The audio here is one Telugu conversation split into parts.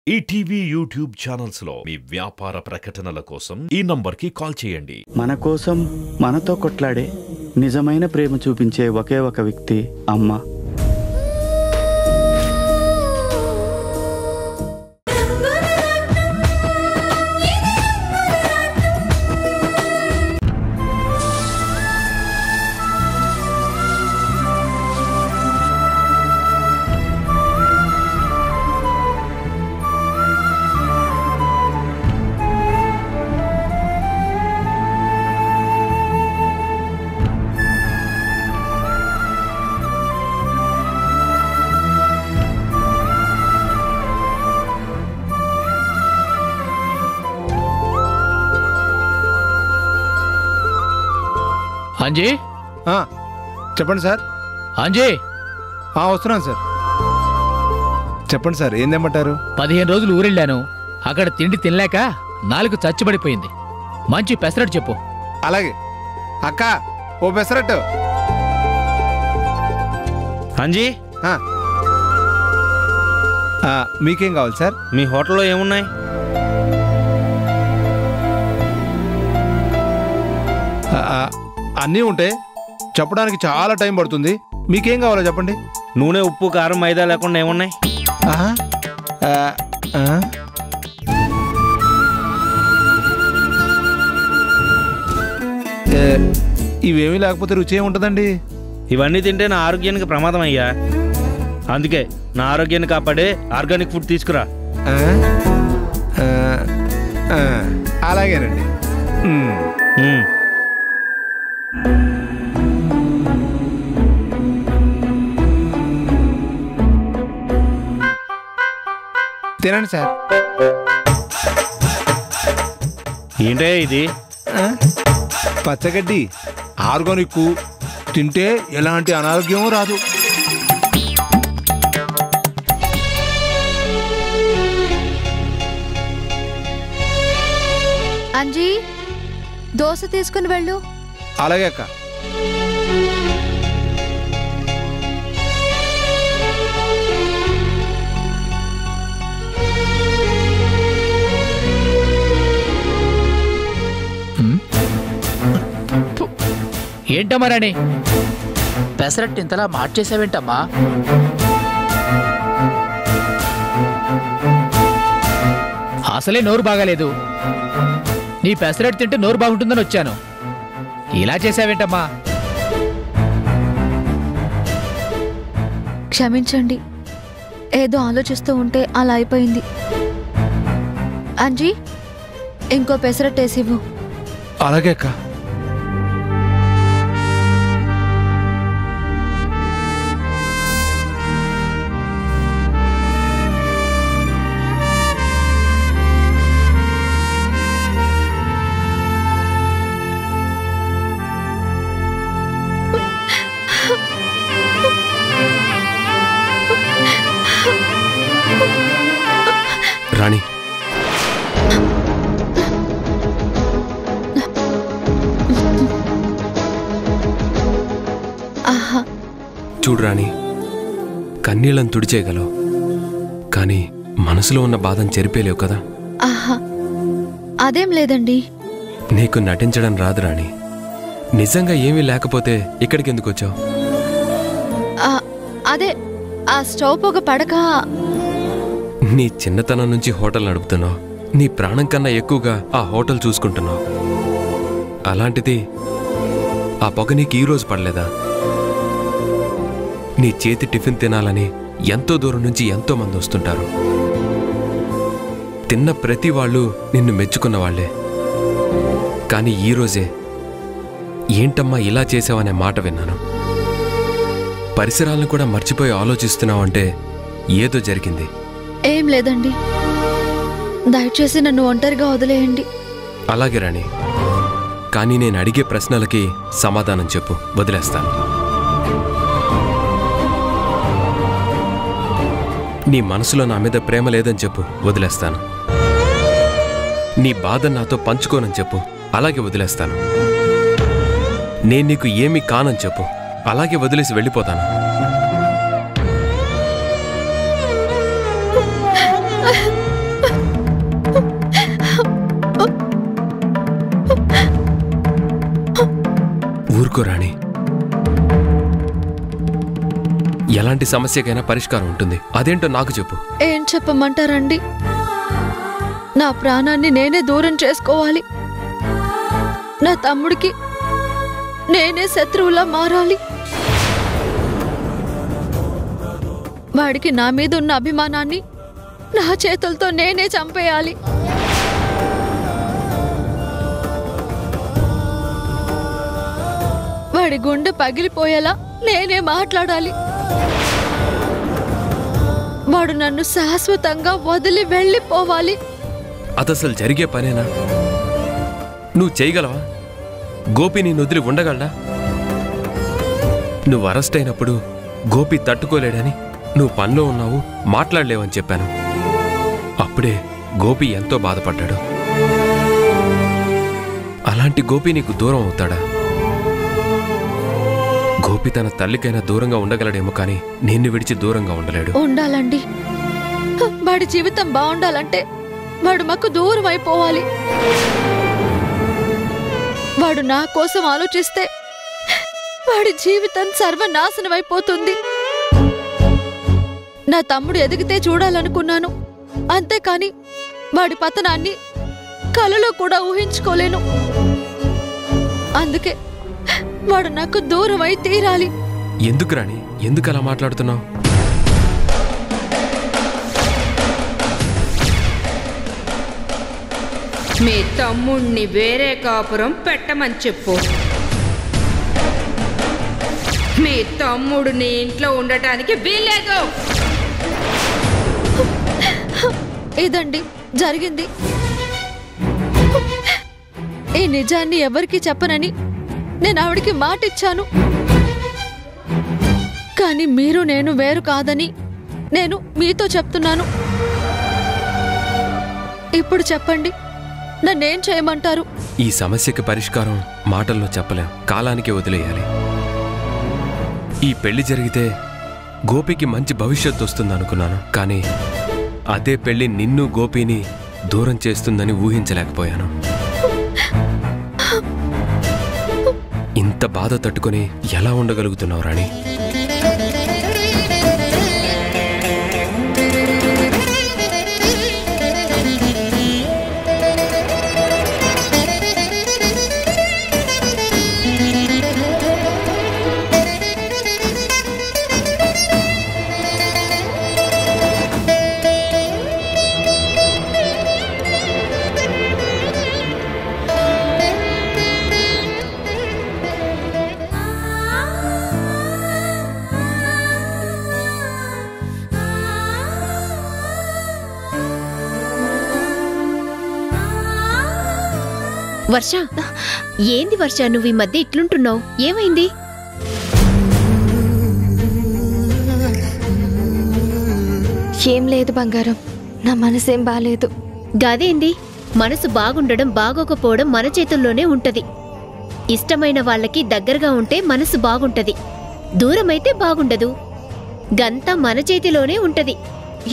ఈటీవీ యూట్యూబ్ ఛానల్స్ లో మీ వ్యాపార ప్రకటనల కోసం ఈ నంబర్కి కాల్ చేయండి. మన కోసం మనతో కొట్లాడే నిజమైన ప్రేమ చూపించే ఒకే ఒక వ్యక్తి అమ్మ. అంజీ చెప్పండి సార్. అంజీ వస్తున్నాను సార్. చెప్పండి సార్, ఏం తెమ్మంటారు? 15 రోజులు ఊరెళ్ళాను. అక్కడ తిండి తినలేక నాలుగు చచ్చిపడిపోయింది. మంచి పెసరట్టు చెప్పు. అలాగే అక్క, ఓ పెసరట్టు. అంజీ మీకేం కావాలి సార్? మీ హోటల్లో ఏమున్నాయి? అన్నీ ఉంటాయి. చెప్పడానికి చాలా టైం పడుతుంది. మీకేం కావాలో చెప్పండి. నూనె, ఉప్పు, కారం, మైదా లేకుండా ఏమున్నాయి? ఇవేమీ లేకపోతే రుచి ఏముంటుందండి? ఇవన్నీ తింటే నా ఆరోగ్యానికి ప్రమాదం అయ్యా. అందుకే నా ఆరోగ్యాన్ని కాపాడే ఆర్గానిక్ ఫుడ్ తీసుకురా. అలాగేనండి. తినండి సార్. ఏంటే ఇది? పచ్చగడ్డి, ఆర్గానిక్. తింటే ఎలాంటి అనారోగ్యం రాదు. అంజీ, దోశ తీసుకుని వెళ్ళు. అలాగే అక్క. ఏంటమ్మా రాణి, పెసరట్టు ఇంతలా మార్చేసావేంటమ్మా? అసలే నోరు బాగాలేదు. నీ పెసరట్టు తింటే నోరు బాగుంటుందని వచ్చాను. ఇలా చేసావేంటమ్మా? క్షమించండి, ఏదో ఆలోచిస్తూ ఉంటే అలా అయిపోయింది. అంజీ, ఇంకో పెసరట్టేసివ్వు. అలాగే అక్క. రాణి, చూడు రాణి, కన్నీళ్ళను తుడిచేయగలవు, కానీ మనసులో ఉన్న బాధను చెరిపేలేవు కదా. అదేం లేదండి. నీకు నటించడం రాదు రాణి. నిజంగా ఏమీ లేకపోతే ఇక్కడికి ఎందుకు వచ్చావు? అదే ఆ స్టవ్ పొగ పడక. నీ చిన్నతనం నుంచి హోటల్ నడుపుతున్నావు. నీ ప్రాణం కన్నా ఎక్కువగా ఆ హోటల్ చూసుకుంటున్నావు. అలాంటిది ఆ పొగ నీకు ఈరోజు పడలేదా? నీ చేతి టిఫిన్ తినాలని ఎంతో దూరం నుంచి ఎంతో మంది వస్తుంటారు. తిన్న ప్రతి వాళ్ళు నిన్ను మెచ్చుకున్న వాళ్లే. కానీ ఈరోజే ఏంటమ్మా ఇలా చేసావనే మాట విన్నాను. పరిసరాలను కూడా మర్చిపోయి ఆలోచిస్తున్నావంటే ఏదో జరిగింది. ఏం లేదండి, దయచేసి నన్ను ఒంటరిగా వదిలేయండి. అలాగే రాణి, కానీ నేను అడిగే ప్రశ్నలకి సమాధానం చెప్పు, వదిలేస్తాను. నీ మనసులో నా మీద ప్రేమ లేదని చెప్పు, వదిలేస్తాను. నీ బాధ నాతో పంచుకోనని చెప్పు, అలాగే వదిలేస్తాను. నేను నీకు ఏమీ కానని చెప్పు, అలాగే వదిలేసి వెళ్ళిపోతాను. ఊరుకో రాణి. ఎలాంటి సమస్యకైనా పరిష్కారం ఉంటుంది. అదేంటో నాకు చెప్పు. ఏం చెప్పమంటారండి? నా ప్రాణాన్ని నేనే దూరం చేసుకోవాలి. నా తమ్ముడికి నేనే శత్రువులా మారాలి. వాడికి నా మీద ఉన్న అభిమానాన్ని నా చేతులతో నేనే చంపేయాలి. వాడి గుండె పగిలిపోయేలా నేనే మాట్లాడాలి. వాడు నన్ను శాశ్వతంగా వదిలి వెళ్ళిపోవాలి. అదసలు జరిగే పనేనా? నువ్వు చేయగలవా? గోపి నీ వదిలి ఉండగలడా? నువ్వు అరెస్ట్ అయినప్పుడు గోపి తట్టుకోలేడని నువ్వు పనిలో ఉన్నావు, మాట్లాడలేవని చెప్పాను. అప్పుడే గోపి ఎంతో బాధపడ్డాడు. అలాంటి గోపి నీకు దూరం అవుతాడా? గోపి తన తల్లికైనా దూరంగా ఉండగలడేమో కానీ నిన్ను విడిచి దూరంగా ఉండలేడు. ఉండాలండి. వాడి జీవితం బాగుండాలంటే వాడు మాకు దూరం అయిపోవాలి. వాడు నా కోసం ఆలోచిస్తే వాడి జీవితం సర్వనాశనం అయిపోతుంది. నా తమ్ముడు ఎదిగితే చూడాలనుకున్నాను, అంతేకాని వాడి పతనాన్ని కలలో కూడా ఊహించుకోలేను. అందుకే వాడు నాకు దూరం అయి తీరాలి. ఎందుకు రాణి, ఎందుకు అలా మాట్లాడుతున్నావు? మీ తమ్ముణ్ణి వేరే కాపురం పెట్టమని చెప్పు. మీ తమ్ముడు నీ ఇంట్లో ఉండటానికి వీల్లేదు. ఇదండి జరిగింది. ఈ నిజాన్ని ఎవరికి చెప్పనని నేను ఆవిడికి మాటిచ్చాను. కానీ మీరు నేను వేరు కాదని నేను మీతో చెప్తున్నాను. ఇప్పుడు చెప్పండి, నన్నేం చేయమంటారు? ఈ సమస్యకి పరిష్కారం మాటల్లో చెప్పలేం, కాలానికి వదిలేయాలి. ఈ పెళ్లి జరిగితే గోపికి మంచి భవిష్యత్తు వస్తుందనుకున్నాను, కానీ అదే పెళ్లి నిన్ను గోపిని దూరం చేస్తుందని ఊహించలేకపోయాను. ఇంత బాధ తట్టుకొని ఎలా ఉండగలుగుతున్నావు రాణి? వర్ష, ఏంది వర్ష, నువ్వు ఈ మధ్య ఇట్లుంటున్నావు? ఏమైంది? ఏం లేదు బంగారం, నా మనసేం బాలేదు. గదేంది? మనసు బాగుండడం బాగోకపోవడం మన చేతుల్లోనే ఉంటది. ఇష్టమైన వాళ్ళకి దగ్గరగా ఉంటే మనసు బాగుంటది, దూరమైతే బాగుండదు. గంతా మన చేతిలోనే ఉంటది.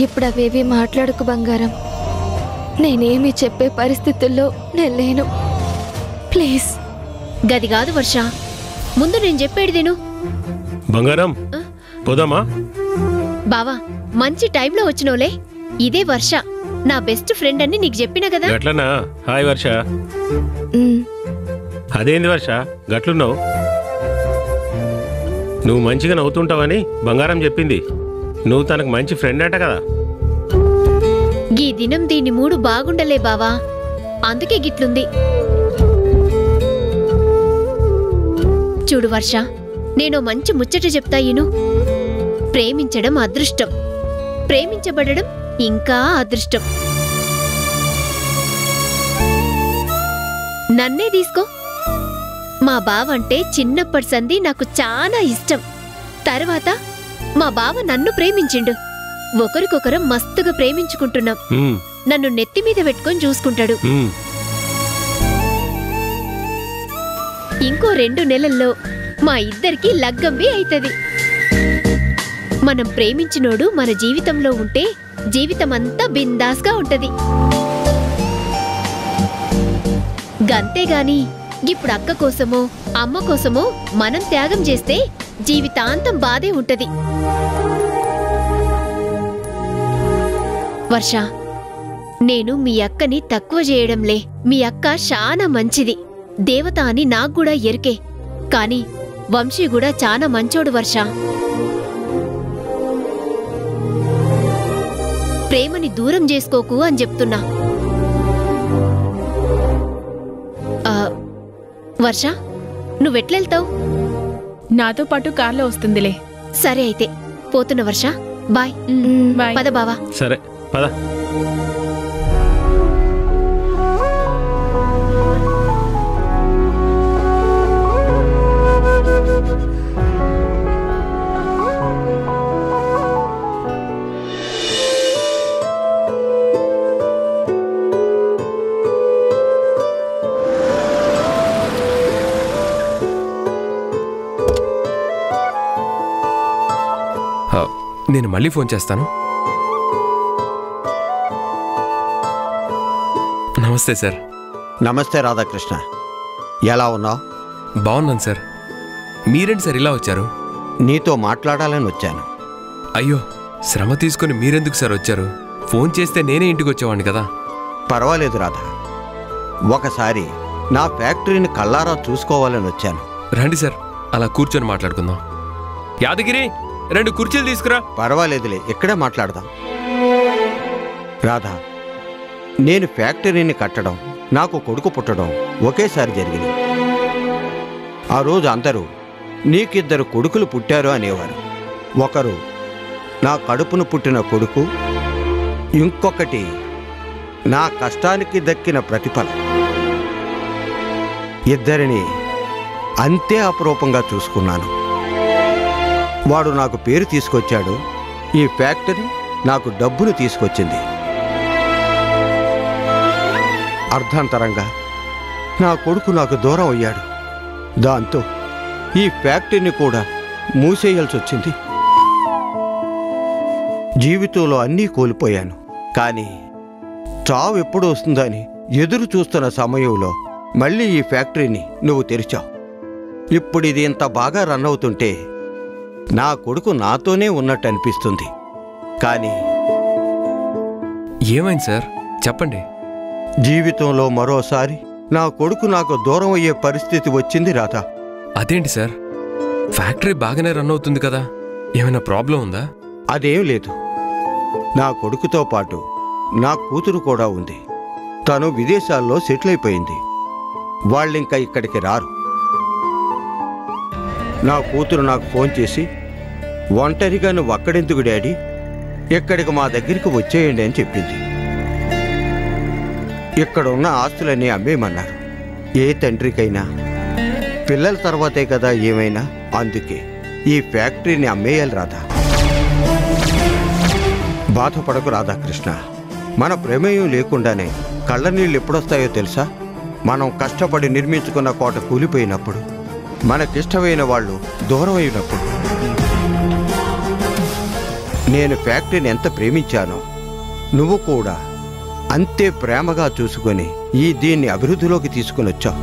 ఇప్పుడు అవేవి మాట్లాడుకు బంగారం. నేనేమి చెప్పే పరిస్థితుల్లో నేను లేను. ప్లీజ్. గది కాదు వర్ష, ముందు నేను చెప్పేది విను. బంగారం పోదామా? బావా, మంచి టైంలో వచ్చినోలే. ఇదే వర్ష, నా బెస్ట్ ఫ్రెండ్ అని నీకు చెప్పినా కదా. గట్లనా? హాయ్ వర్ష. అదేంది వర్ష గట్లున్నావు? నువ్వు మంచిగా నవ్వుతుంటావని బంగారం చెప్పింది. నువ్వు తనకు మంచి ఫ్రెండ్ అంట కదా. గీ దినం దీని మూడు బాగుండలే బావా, అందుకే గిట్లుంది. చూడు వర్ష, నేను మంచి ముచ్చట చెప్తా ఇను. ప్రేమించడం అదృష్టం, ప్రేమించబడడం ఇంకా అదృష్టం. నన్నే తీసుకో. మా బావంటే చిన్నప్పటి సంది నాకు చాలా ఇష్టం. తర్వాత మా బావ నన్ను ప్రేమించిండు. ఒకరికొకరం మస్తుగా ప్రేమించుకుంటున్నాం. నన్ను నెత్తి మీద పెట్టుకొని చూసుకుంటాడు. ఇంకో 2 నెలల్లో మా ఇద్దరికి లగ్గంబి అయితది. మనం ప్రేమించినోడు మన జీవితంలో ఉంటే జీవితమంతా బిందాస్గా ఉంటది. గంతేగాని ఇప్పుడు అక్క కోసమో అమ్మ కోసమో మనం త్యాగం చేస్తే జీవితాంతం బాధే ఉంటది. వర్ష, నేను మీ అక్కని తక్కువ చేయడంలే. మీ అక్క చాలా మంచిది, దేవత అని నాక్కూడా ఎరికే. కాని వంశీ కూడా చాలా మంచోడు వర్ష. ప్రేమని దూరం చేసుకోకు అని చెప్తున్నా. వర్ష, నువ్వెట్లెళ్తావు? నాతో పాటు కార్లో వస్తుందిలే. సరే అయితే పోతున్న వర్ష. బాయ్. బాయ్. పద బావా. సరే పద. నేను మళ్ళీ ఫోన్ చేస్తాను. నమస్తే సార్. నమస్తే రాధాకృష్ణ, ఎలా ఉన్నావు? బాగున్నాను సార్. మీరేంటి సార్ ఇలా వచ్చారు? నీతో మాట్లాడాలని వచ్చాను. అయ్యో, శ్రమ తీసుకుని మీరెందుకు సార్ వచ్చారు? ఫోన్ చేస్తే నేనే ఇంటికి వచ్చేవాడిని కదా. పర్వాలేదు రాధా, ఒకసారి నా ఫ్యాక్టరీని కళ్ళారా చూసుకోవాలని వచ్చాను. రండి సార్, అలా కూర్చొని మాట్లాడుకుందాం. యాదగిరి, 2 కుర్చీలు తీసుకురా. పర్వాలేదులే, ఇక్కడే మాట్లాడదాం. రాధా, నేను ఫ్యాక్టరీని కట్టడం, నాకు కొడుకు పుట్టడం ఒకేసారి జరిగింది. ఆ రోజు అందరూ నీకిద్దరు కొడుకులు పుట్టారు అనేవారు. ఒకరు నా కడుపును పుట్టిన కొడుకు, ఇంకొకటి నా కష్టానికి దక్కిన ప్రతిఫలం. ఇద్దరిని అంతే అపురూపంగా చూసుకున్నాను. వాడు నాకు పేరు తీసుకొచ్చాడు, ఈ ఫ్యాక్టరీ నాకు డబ్బును తీసుకొచ్చింది. అర్ధాంతరంగా నా కొడుకు నాకు దూరం అయ్యాడు. దాంతో ఈ ఫ్యాక్టరీని కూడా మూసేయాల్సి వచ్చింది. జీవితంలో అన్నీ కోల్పోయాను. కానీ చావు ఎప్పుడు వస్తుందని ఎదురు చూస్తున్న సమయంలో మళ్ళీ ఈ ఫ్యాక్టరీని నువ్వు తెరిచావు. ఇప్పుడు ఇది ఇంత బాగా రన్ అవుతుంటే నా కొడుకు నాతోనే ఉన్నట్టు అనిపిస్తుంది. కానీ ఏమైంది సార్, చెప్పండి. జీవితంలో మరోసారి నా కొడుకు నాకు దూరం అయ్యే పరిస్థితి వచ్చింది రాధా. అదేంటి సార్, ఫ్యాక్టరీ బాగానే రన్ అవుతుంది కదా, ఏమైనా ప్రాబ్లం ఉందా? అదేం లేదు. నా కొడుకుతో పాటు నా కూతురు కూడా ఉంది. తను విదేశాల్లో సెటిల్ అయిపోయింది. వాళ్ళింకా ఇక్కడికి రారు. నా కూతురు నాకు ఫోన్ చేసి, ఒంటరిగా నువ్వు అక్కడెందుకు డాడీ, ఇక్కడికి మా దగ్గరికి వచ్చేయండి అని చెప్పింది. ఇక్కడ ఉన్న ఆస్తులన్నీ అమ్మేయమన్నారు. ఏ తండ్రికైనా పిల్లల తర్వాతే కదా ఏమైనా. అందుకే ఈ ఫ్యాక్టరీని అమ్మేయాలి రాధా. బాధపడకు రాధాకృష్ణ, మన ప్రమేయం లేకుండానే కళ్ళనీళ్ళు ఎప్పుడొస్తాయో తెలుసా? మనం కష్టపడి నిర్మించుకున్న కోట కూలిపోయినప్పుడు, మనకిష్టమైన వాళ్ళు దూరం అయినప్పుడు. నేను ఫ్యాక్టరీని ఎంత ప్రేమించానో నువ్వు కూడా అంతే ప్రేమగా చూసుకొని దీన్ని అభివృద్ధిలోకి తీసుకుని వచ్చావు.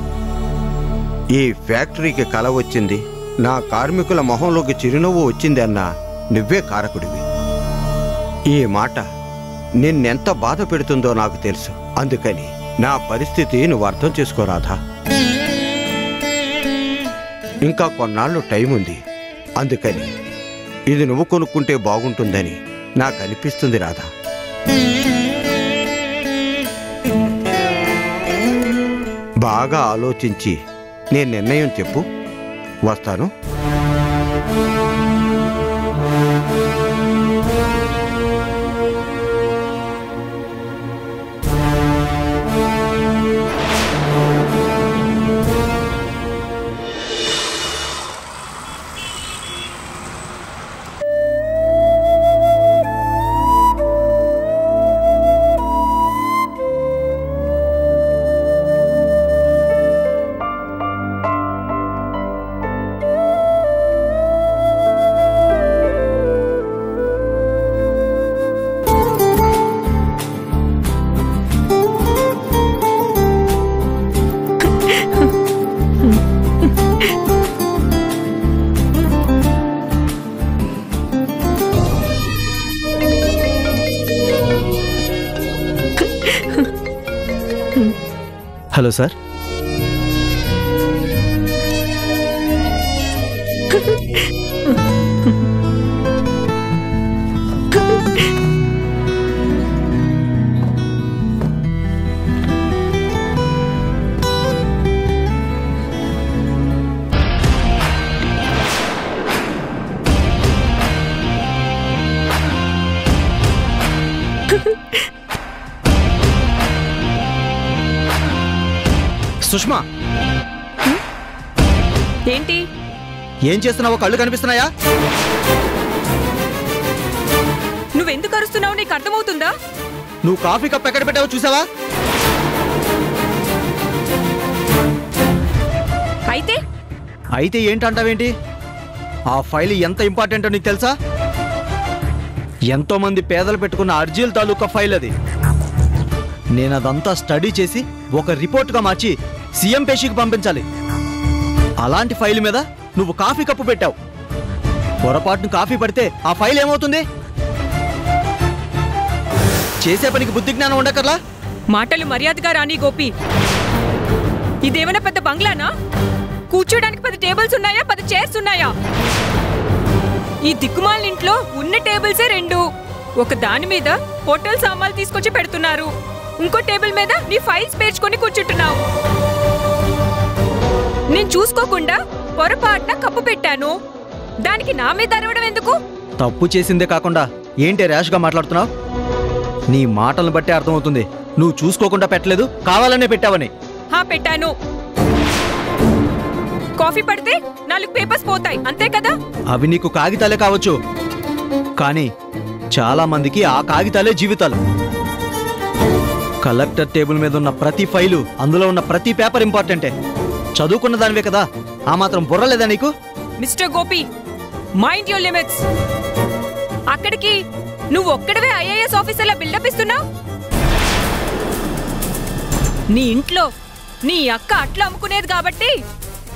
ఈ ఫ్యాక్టరీకి కళ వచ్చింది, నా కార్మికుల మొహంలోకి చిరునవ్వు వచ్చింది అన్నా నువ్వే కారకుడివి. ఈ మాట నిన్నెంత బాధ పెడుతుందో నాకు తెలుసు. అందుకని నా పరిస్థితి నువ్వు అర్థం చేసుకోరాధా. ఇంకా కొన్నాళ్ళు టైం ఉంది. అందుకని ఇది నువ్వు కొనుక్కుంటే బాగుంటుందని నాకు అనిపిస్తుంది రాధా. బాగా ఆలోచించి నీ నిర్ణయం చెప్పు. వస్తాను. Hello sir. సుష్మా, ఏంటి? ఏం చేస్తున్నావో కళ్ళు కనిపిస్తున్నాయా? నువ్వెందుకు అరుస్తున్నావు? నీకు అర్థమవుతుందా? నువ్వు కాఫీ కప్ ఎక్కడ పెట్టావో చూసావా? అయితే ఏంటంటావేంటి? ఆ ఫైల్ ఎంత ఇంపార్టెంటో నీకు తెలుసా? ఎంతో మంది పేదలు పెట్టుకున్న అర్జీల తాలూకా ఫైల్ అది. నేను అదంతా స్టడీ చేసి ఒక రిపోర్ట్గా మార్చి సీఎం పేషీకి పంపించాలి. అలాంటి ఫైల్ మీద నువ్వు కాఫీ కప్పు పెట్టావు. పొరపాటును కాఫీ పడితే ఆ ఫైల్ ఏమవుతుంది? చేసే పనికి బుద్ధి జ్ఞానం ఉండకర్లా? మాటలు మర్యాదగా రాని గోపి. ఇదేమైనా పెద్ద బంగ్లానా? కూర్చోడానికి 10 టేబుల్స్ ఉన్నాయా, 10 చైర్స్ ఉన్నాయా? ఈ దిక్కుమాలిన ఇంట్లో ఉన్న టేబుల్సే 2. ఒక దాని మీద హోటల్ సామాన్లు తీసుకొచ్చి పెడుతున్నారు, ఇంకో టేబుల్ మీద నీ ఫైల్స్ పేర్చుకొని కూర్చుంటున్నావు. నేను చూసుకోకుండా పొరపాటున కప్పు పెట్టాను, దానికి నా మీద అరవడం ఎందుకు? తప్పు చేసిందే కాకుండా ఏంటి ర్యాష్గా మాట్లాడుతున్నావు? నీ మాటలను బట్టి అర్థమవుతుంది నువ్వు చూసుకోకుండా పెట్టలేదు, కావాలనే పెట్టావని. పెట్టాను. కాఫీ పడితే 4 పేపర్స్ పోతాయి, అంతే కదా? అవి నీకు కాగితాలే కావచ్చు, కానీ చాలా మందికి ఆ కాగితాలే జీవితాలు. కలెక్టర్ టేబుల్ మీద ఉన్న ప్రతి ఫైలు, అందులో ఉన్న ప్రతి పేపర్ ఇంపార్టెంటే. చదువుకున్న దానివే కదా, ఆ మాత్రం బుర్ర లేదా నీకు? Mister Gopi, mind your limits. అక్కడికి నువ్వు ఒక్కడవే ఐఏఎస్ ఆఫీసర్లా బిల్డప్ ఇస్తున్నావు. నీ ఇంట్లో నీ అక్క అట్లా అమ్ముకునేది కాబట్టి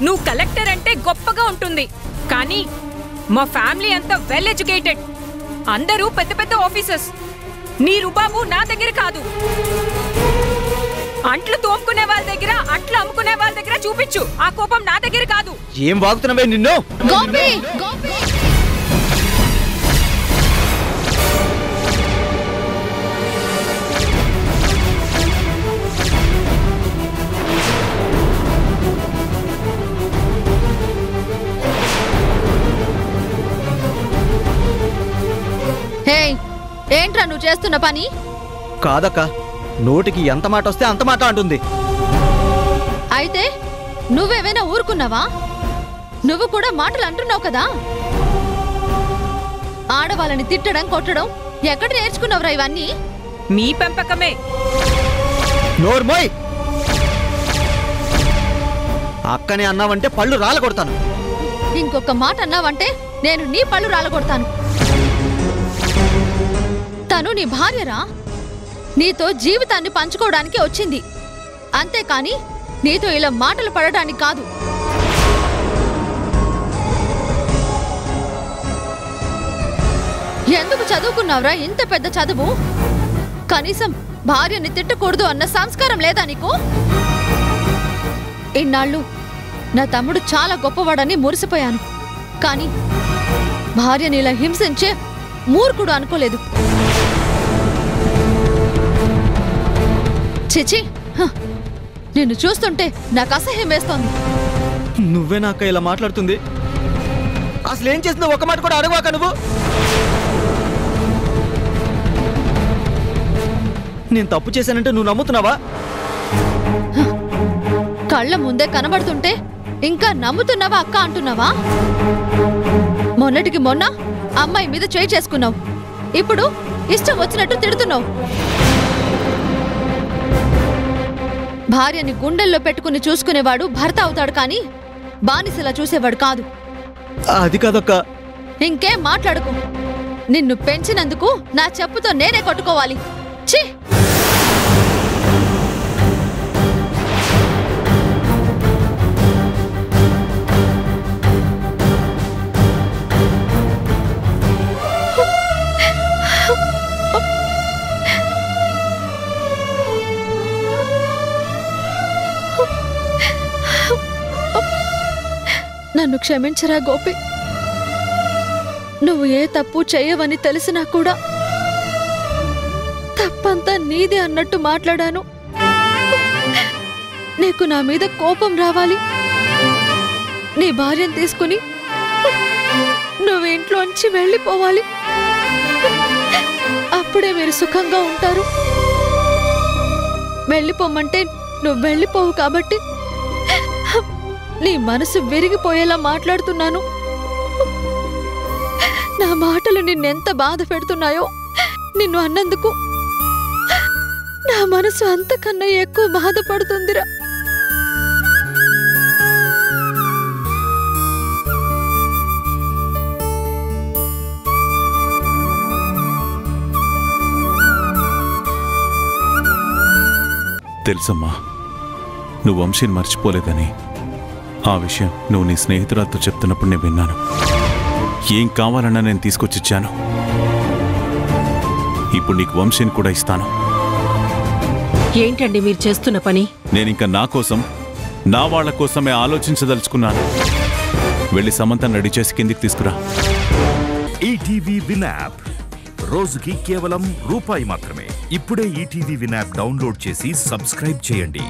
నువ్వు కలెక్టర్ అంటే గొప్పగా ఉంటుంది. కానీ మా ఫ్యామిలీ అంతా వెల్ ఎడ్యుకేటెడ్, అందరూ పెద్ద పెద్ద ఆఫీసర్స్. నీ రుబాబు నా దగ్గర కాదు. అంట్లు తోముకునే వాళ్ళ దగ్గర, అట్లు అమ్ముకునే వాళ్ళ దగ్గర చూపించు. ఆ కోపం నా దగ్గర కాదు. ఏం వాగుతున్నావే నిన్ను? గోపి, హే, ఏంట్రా నువ్వు చేస్తున్న పని? కాదక్క, నోటికి ఎంత మాట వస్తే అంత మాట అంటుంది. అయితే నువ్వేమైనా ఊరుకున్నావా? నువ్వు కూడా మాటలు అంటున్నావు కదా. ఆడవాళ్ళని తిట్టడం, కొట్టడం ఎక్కడ నేర్చుకున్నావురా ఇవన్నీ? మీ పెంపకమే. నోర్మోయ్, అక్కనే అన్నావంటే పళ్ళు రాలగొడతాను. ఇంకొక మాట అన్నావంటే నేను నీ పళ్ళు రాలగొడతాను. తను నీ భార్యరా, నీతో జీవితాన్ని పంచుకోవడానికి వచ్చింది, అంతేకాని నీతో ఇలా మాటలు పడడానికి కాదు. ఎందుకు చదువుకున్నావురా ఇంత పెద్ద చదువు? కనీసం భార్యని తిట్టకూడదు అన్న సంస్కారం లేదా నీకు? ఇన్నాళ్ళు నా తమ్ముడు చాలా గొప్పవాడని మురిసిపోయాను, కానీ భార్యని ఇలా హింసించే మూర్ఖుడు అనుకోలేదు. చిచి, నిన్ను చూస్తుంటే నాకు అసహ్యం వేస్తోంది. నువ్వే నాక ఇలా మాట్లాడుతుంది? అసలు ఏం చేసిందో ఒక మాట కూడా అడగవాక నువ్వు. నేను తప్పు చేశానంటే నువ్వు నమ్ముతున్నావా? కళ్ళ ముందే కనబడుతుంటే ఇంకా నమ్ముతున్నావా అక్క అంటున్నావా? మొన్నటికి మొన్న అమ్మాయి మీద చేయి చేసుకున్నావు, ఇప్పుడు ఇష్టం వచ్చినట్టు తిడుతున్నావు. భార్యని గుండెల్లో పెట్టుకుని చూసుకునేవాడు భర్త అవుతాడు, కానీ బానిసలా చూసేవాడు కాదు. అది కాదక్క. ఇంకేం మాట్లాడుకు. నిన్ను పెంచినందుకు నా చెప్పుతో నేనే కొట్టుకోవాలి. ఛీ! నన్ను క్షమించరా గోపి. నువ్వు ఏ తప్పు చేయవని తెలిసినా కూడా తప్పంతా నీదే అన్నట్టు మాట్లాడాను. నీకు నా మీద కోపం రావాలి. నీ భార్యను తీసుకుని నువ్వు ఇంట్లోంచి వెళ్ళిపోవాలి. అప్పుడే మీరు సుఖంగా ఉంటారు. వెళ్ళిపోమంటే నువ్వు వెళ్ళిపోవు కాబట్టి నీ మనసు విరిగిపోయేలా మాట్లాడుతున్నాను. నా మాటలు నిన్నెంత బాధ పెడుతున్నాయో నిన్ను అన్నందుకు నా మనసు అంతకన్నా ఎక్కువ బాధపడుతుందిరా. తెలుసమ్మా, నువ్వు వంశీని మర్చిపోలేదని. ఆ విషయం నువ్వు నీ స్నేహితురాలతో చెప్తున్నప్పుడు నేను విన్నాను. ఏం కావాలన్నా నేను తీసుకొచ్చిచ్చాను. ఇప్పుడు నీకు వంశీని కూడా ఇస్తాను. ఏంటండి మీరు చేస్తున్న పని? నేనింక నా కోసం, నా వాళ్ల కోసమే ఆలోచించదలుచుకున్నాను. వెళ్ళి సమంతను రెడీ చేసి కిందికి తీసుకురా. ఈటీవీ విన్ యాప్ రోజుకి కేవలం రూపాయి మాత్రమే. ఇప్పుడే ఈటీవీ విన్ యాప్ డౌన్లోడ్ చేసి సబ్స్క్రైబ్ చేయండి.